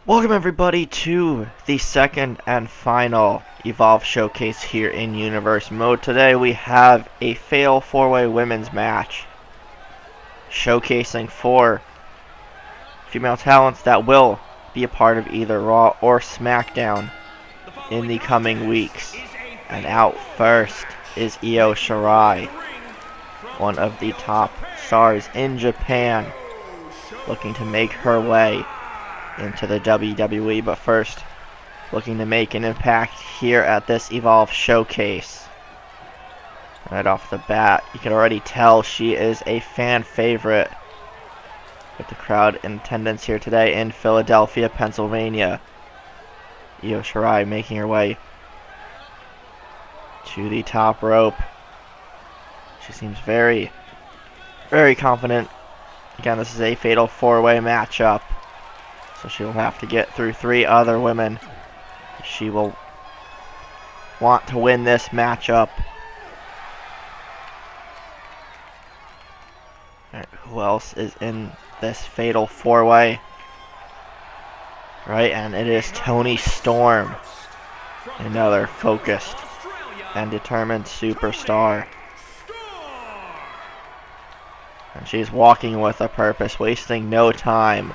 Welcome everybody to the second and final Evolve Showcase here in Universe Mode. Today we have a Fatal 4-Way Women's match showcasing 4 female talents that will be a part of either Raw or Smackdown in the coming weeks. And out first is Io Shirai, one of the top stars in Japan, looking to make her way into the WWE, but first looking to make an impact here at this Evolve Showcase. Right off the bat, you can already tell she is a fan favorite with the crowd in attendance here today in Philadelphia, Pennsylvania. Io Shirai making her way to the top rope. She seems very, very confident. Again, this is a fatal 4-way matchup, so she will have to get through 3 other women. She will want to win this matchup. Alright, who else is in this fatal 4-way? Right, and it is Toni Storm, another focused and determined superstar. And she's walking with a purpose, wasting no time,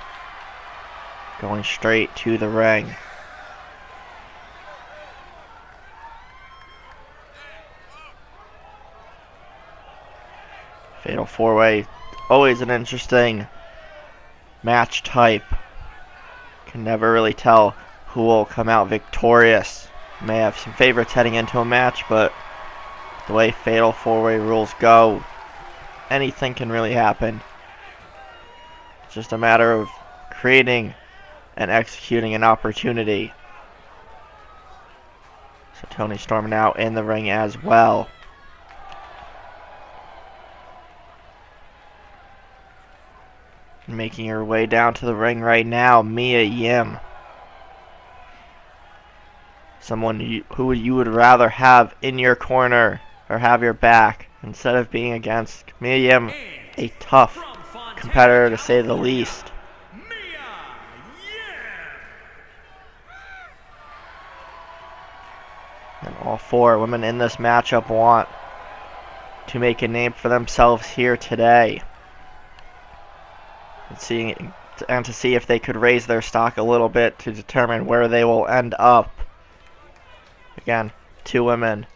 going straight to the ring. Fatal 4-way, always an interesting match type. Can never really tell who will come out victorious. May have some favorites heading into a match, but the way fatal 4-way rules go, anything can really happen. It's just a matter of creating and executing an opportunity. So Toni Storm now in the ring as well. Making her way down to the ring right now, Mia Yim. Someone who you would rather have in your corner or have your back instead of being against. Mia Yim, a tough competitor to say the least. And all 4 women in this matchup want to make a name for themselves here today. And to see if they could raise their stock a little bit to determine where they will end up. Again, 2 women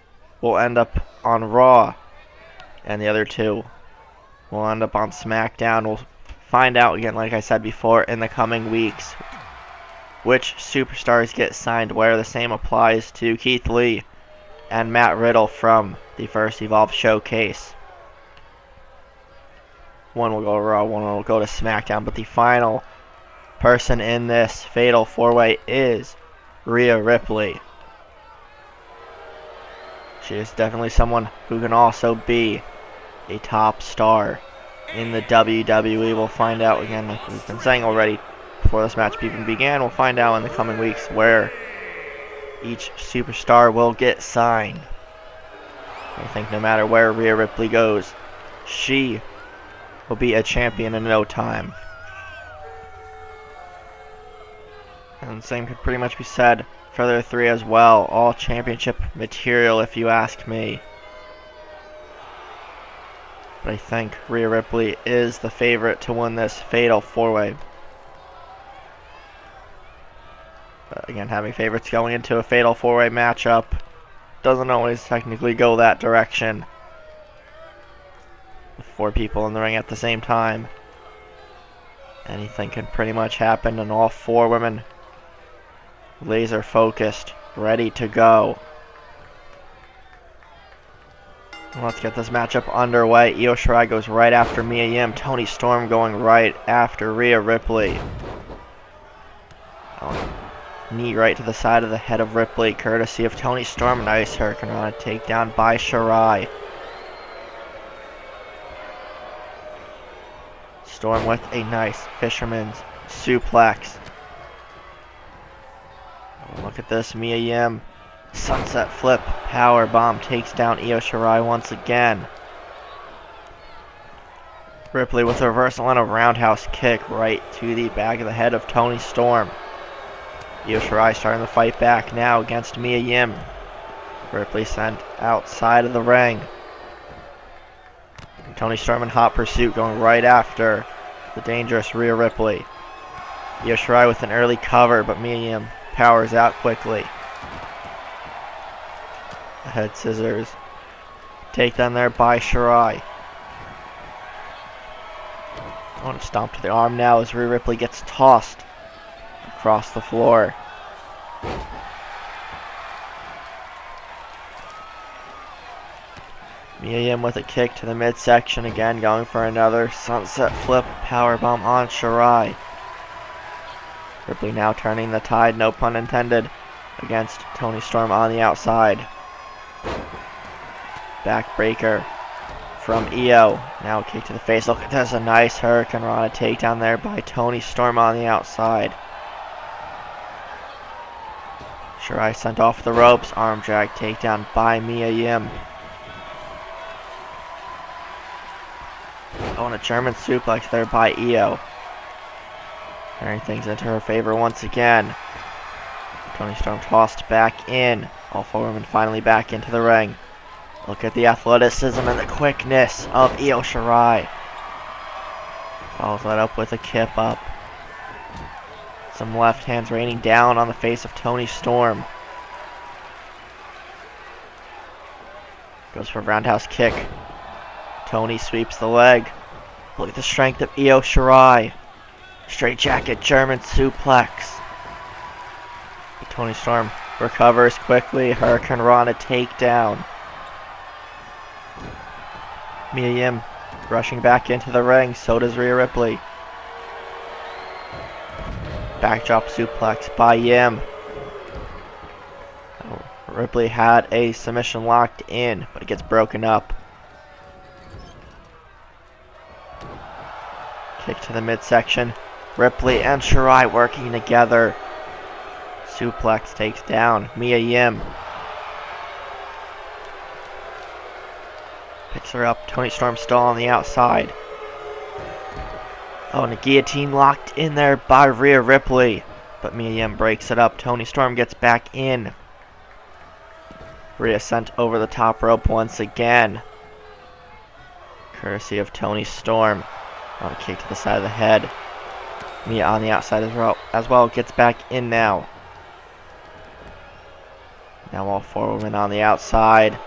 will end up on Raw, and the other 2 will end up on SmackDown. We'll find out, again, like I said before, in the coming weeks, which superstars get signed where. The same applies to Keith Lee and Matt Riddle from the first Evolve Showcase. One will go to Raw, one will go to SmackDown, but the final person in this fatal 4-way is Rhea Ripley. She is definitely someone who can also be a top star in the WWE. We'll find out, again, like we've been saying already before this match even began, we'll find out in the coming weeks where each superstar will get signed. I think no matter where Rhea Ripley goes, she will be a champion in no time. And the same could pretty much be said for the other 3 as well. All championship material, if you ask me. But I think Rhea Ripley is the favorite to win this fatal 4-way. But again, having favorites going into a fatal 4-way matchup doesn't always technically go that direction. 4 people in the ring at the same time, anything can pretty much happen, and all 4 women laser focused, ready to go. Let's get this matchup underway. Io Shirai goes right after Mia Yim. Toni Storm going right after Rhea Ripley. Knee right to the side of the head of Ripley, courtesy of Toni Storm. Nice hurricanrana takedown by Shirai. Storm with a nice fisherman's suplex. Oh, look at this, Mia Yim. Sunset flip, power bomb takes down Io Shirai once again. Ripley with a reversal and a roundhouse kick right to the back of the head of Toni Storm. Io Shirai starting the fight back now against Mia Yim. Ripley sent outside of the ring. Toni Storm in hot pursuit, going right after the dangerous Rhea Ripley. Io Shirai with an early cover, but Mia Yim powers out quickly. The head scissors. Takedown there by Shirai. I want to stomp to the arm now as Rhea Ripley gets tossed across the floor. Mia Yim with a kick to the midsection again, going for another sunset flip powerbomb on Shirai. Ripley now turning the tide, no pun intended, against Toni Storm on the outside. Backbreaker from Io. Now a kick to the face. Look, there's a nice Hurricane Rana takedown there by Toni Storm on the outside. Shirai sent off the ropes. Arm drag takedown by Mia Yim. Oh, and a German suplex there by Io. Turning things into her favor once again. Toni Storm tossed back in. All four women finally back into the ring. Look at the athleticism and the quickness of Io Shirai. Follows that up with a kip up. Some left hands raining down on the face of Toni Storm. Goes for a roundhouse kick. Toni sweeps the leg. Look at the strength of Io Shirai. Straight jacket German suplex. Toni Storm recovers quickly. Hurricane Rana takedown. Mia Yim rushing back into the ring. So does Rhea Ripley. Backdrop suplex by Yim. Ripley had a submission locked in, but it gets broken up. Kick to the midsection. Ripley and Shirai working together. Suplex takes down Mia Yim. Picks her up. Toni Storm still on the outside. Oh, and a guillotine locked in there by Rhea Ripley. But Mia Yim breaks it up. Toni Storm gets back in. Rhea sent over the top rope once again. Courtesy of Toni Storm. On a kick to the side of the head. Mia on the outside as well. Gets back in now. Now all four women on the outside.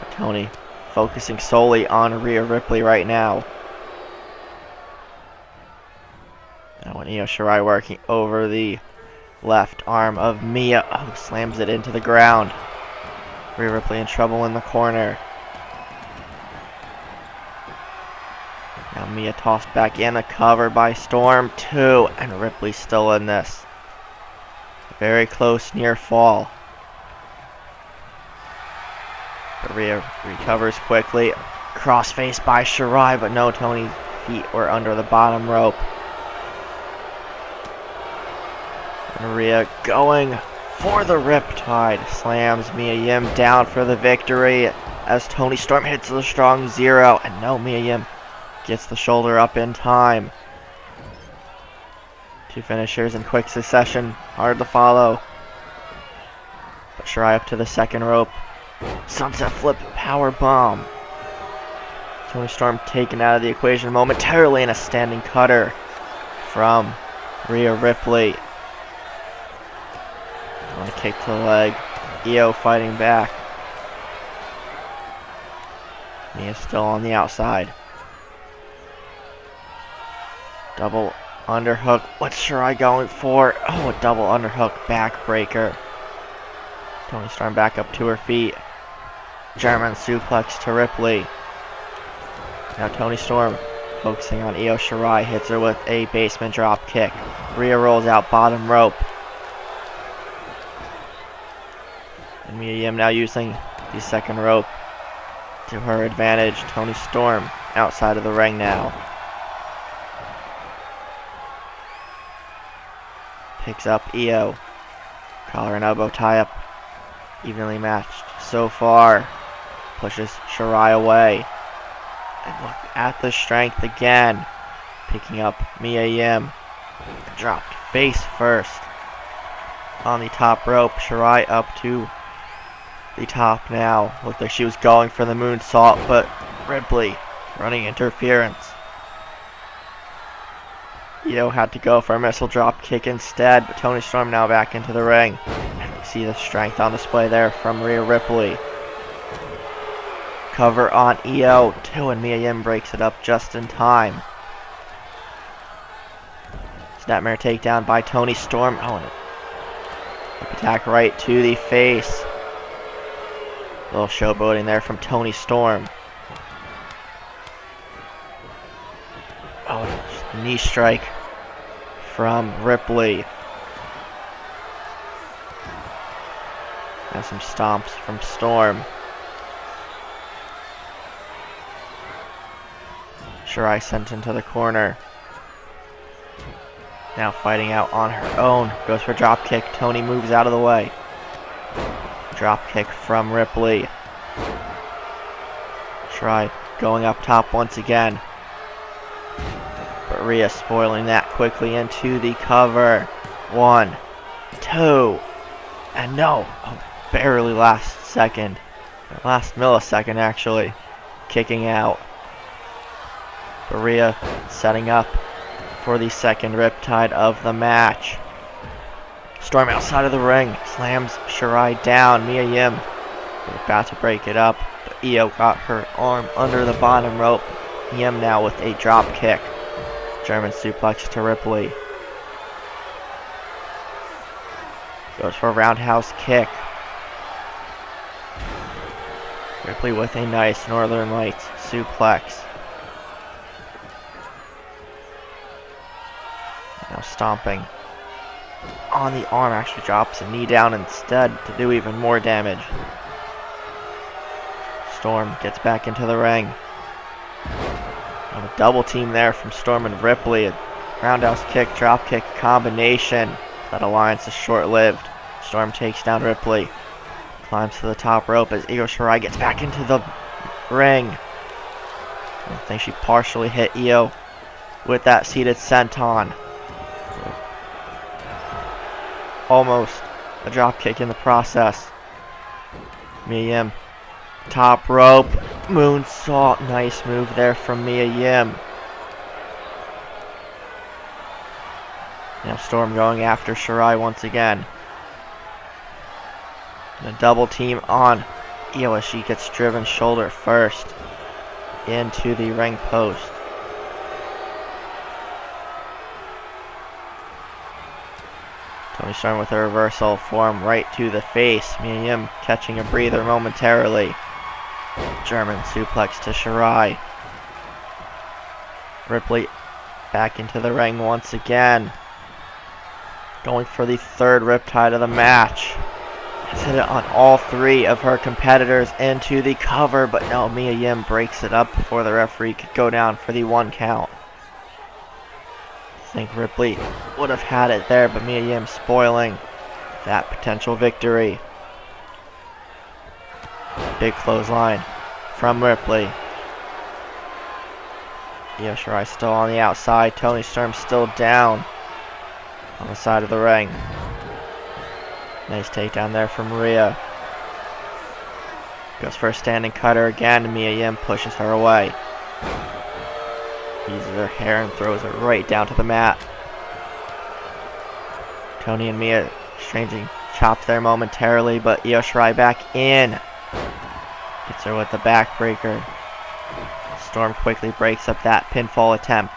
But Toni focusing solely on Rhea Ripley right now. Now Io Shirai working over the left arm of Mia. Oh, slams it into the ground. Rhea Ripley in trouble in the corner. Now Mia tossed back in, a cover by Storm, 2, and Ripley still in this. Very close near fall. But Rhea recovers quickly. Crossface by Shirai, but no, Toni's feet were under the bottom rope. And Rhea going for the Riptide. Slams Mia Yim down for the victory as Toni Storm hits the strong 0. And no, Mia Yim gets the shoulder up in time. Two finishers in quick succession. Hard to follow. But Shirai up to the second rope. Sunset flip power bomb. Toni Storm taken out of the equation momentarily, in a standing cutter from Rhea Ripley. On a kick to the leg. Io fighting back. Mia's still on the outside. Double underhook. What's Shirai going for? Oh, a double underhook backbreaker. Toni Storm back up to her feet. German suplex to Ripley. Now Toni Storm focusing on Io Shirai. Hits her with a basement drop kick. Rhea rolls out bottom rope. And Mia Yim now using the second rope to her advantage. Toni Storm outside of the ring now. Picks up Io. Collar and elbow tie up. Evenly matched so far. Pushes Shirai away. And look at the strength again. Picking up Mia Yim. Dropped face first on the top rope. Shirai up to the top now. Looked like she was going for the moonsault, but Ripley running interference. Io had to go for a missile drop kick instead, but Toni Storm now back into the ring. And we see the strength on display there from Rhea Ripley. Cover on Io, too, and Mia Yim breaks it up just in time. Snapmare takedown by Toni Storm. Oh, and a attack right to the face. A little showboating there from Toni Storm. Oh, knee strike from Ripley. And some stomps from Storm. Shirai sent into the corner. Now fighting out on her own. Goes for a drop kick. Toni moves out of the way. Drop kick from Ripley. Shirai going up top once again. But Rhea spoiling that quickly into the cover. 1, 2, and no. Oh, barely last second. Last millisecond actually. Kicking out. But Rhea setting up for the second riptide of the match. Storm outside of the ring. Slams Shirai down. Mia Yim about to break it up. But Io got her arm under the bottom rope. Yim now with a drop kick. German suplex to Ripley. Goes for a roundhouse kick. Ripley with a nice Northern Lights suplex. Now stomping on the arm, actually drops a knee down instead to do even more damage. Storm gets back into the ring. And a double team there from Storm and Ripley. A roundhouse kick, drop kick combination. That alliance is short-lived. Storm takes down Ripley. Climbs to the top rope as Io Shirai gets back into the ring. I think she partially hit Io with that seated senton. Almost a drop kick in the process. Mia Yim, top rope, moonsault. Nice move there from Mia Yim. Now Storm going after Shirai once again. And a double team on Io as she gets driven shoulder first into the ring post. Toni Storm with a reversal form right to the face. Mia Yim catching a breather momentarily. German suplex to Shirai. Ripley back into the ring once again. Going for the third riptide of the match. Has hit it on all three of her competitors into the cover, but no, Mia Yim breaks it up before the referee could go down for the 1 count. I think Ripley would have had it there, but Mia Yim spoiling that potential victory. Big clothesline from Ripley. Io Shirai still on the outside. Toni Storm still down on the side of the ring. Nice takedown there from Rhea. Goes for a standing cutter again. Mia Yim pushes her away. Uses her hair and throws it right down to the mat. Toni and Mia exchanging chops there momentarily, but Io Shirai back in. Gets her with the backbreaker. Storm quickly breaks up that pinfall attempt.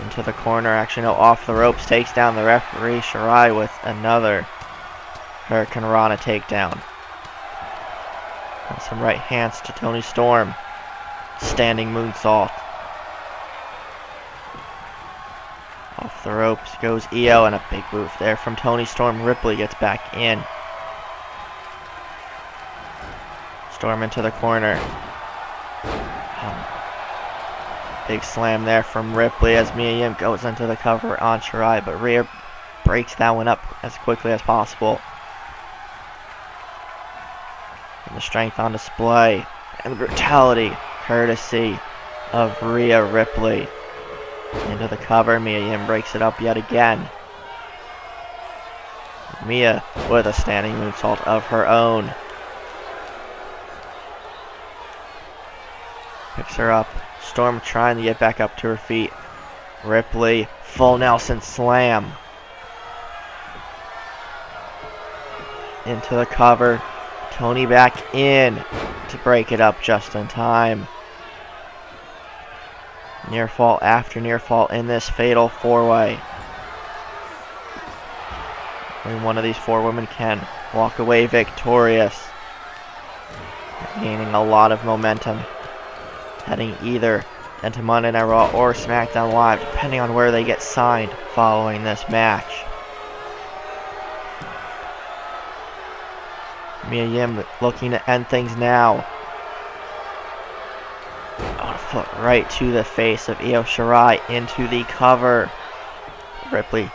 Into the corner, actually no, off the ropes, takes down the referee. Shirai with another Hurricane Rana takedown. And some right hands to Toni Storm. Standing moonsault. Off the ropes goes Io, and a big move there from Toni Storm. Ripley gets back in. Storm into the corner. Big slam there from Ripley as Mia Yim goes into the cover on Shirai, but Rhea breaks that one up as quickly as possible. And the strength on display and the brutality courtesy of Rhea Ripley. Into the cover, Mia Yim breaks it up yet again. Mia with a standing moonsault of her own. Picks her up. Storm trying to get back up to her feet. Ripley, full Nelson slam. Into the cover. Toni back in to break it up just in time. Near fall after near fall in this fatal four-way. Only one of these four women can walk away victorious. Gaining a lot of momentum. Heading either into Monday Night Raw or SmackDown Live, depending on where they get signed following this match. Mia Yim looking to end things now. Oh, a foot right to the face of Io Shirai into the cover. Ripley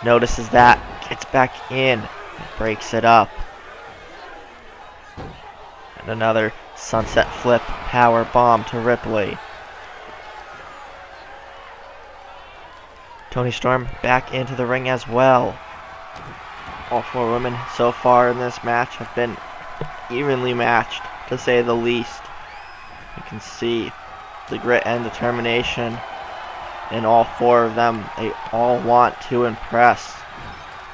notices that, gets back in, breaks it up. And another sunset flip power bomb to Ripley. Toni Storm back into the ring as well. All four women so far in this match have been evenly matched, to say the least. You can see the grit and determination in all four of them. They all want to impress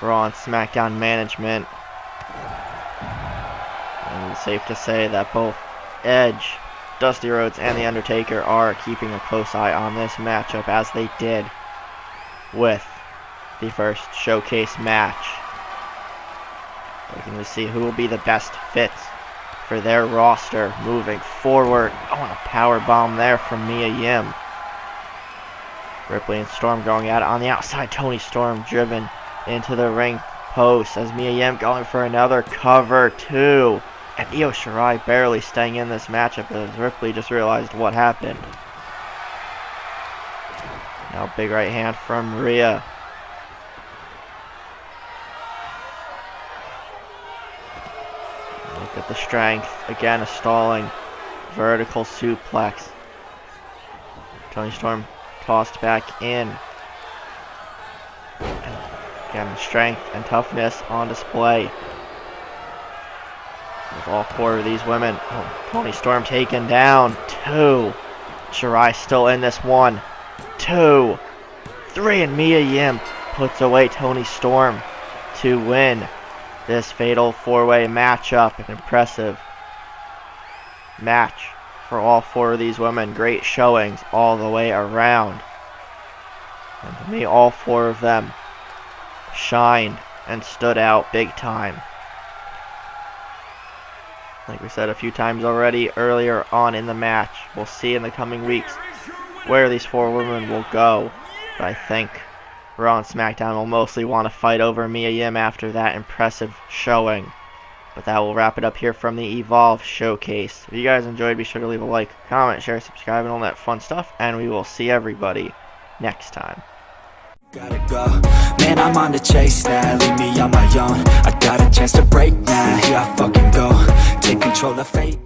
Raw and SmackDown management. And it's safe to say that both Edge, Dusty Rhodes, and The Undertaker are keeping a close eye on this matchup, as they did with the first showcase match. Looking to see who will be the best fit for their roster moving forward. Oh, and a power bomb there from Mia Yim. Ripley and Storm going at it on the outside. Toni Storm driven into the ring post as Mia Yim going for another cover too. And Io Shirai barely staying in this matchup as Ripley just realized what happened. Now big right hand from Rhea. Look at the strength. Again, a stalling vertical suplex. Toni Storm tossed back in. And again, strength and toughness on display. With all four of these women. Oh, Toni Storm taken down. 2. Shirai still in this 1. 2. 3. And Mia Yim puts away Toni Storm to win this fatal four-way matchup. An impressive match for all four of these women. Great showings all the way around. And to me, all four of them shined and stood out big time. Like we said a few times already earlier on in the match, we'll see in the coming weeks where these four women will go. But I think Raw and SmackDown will mostly want to fight over Mia Yim after that impressive showing. But that will wrap it up here from the Evolve Showcase. If you guys enjoyed, be sure to leave a like, comment, share, subscribe, and all that fun stuff. And we will see everybody next time. Gotta go, man, I'm on the chase now. Leave me on my own. I got a chance to break now. Here I fucking go. Take control of fate.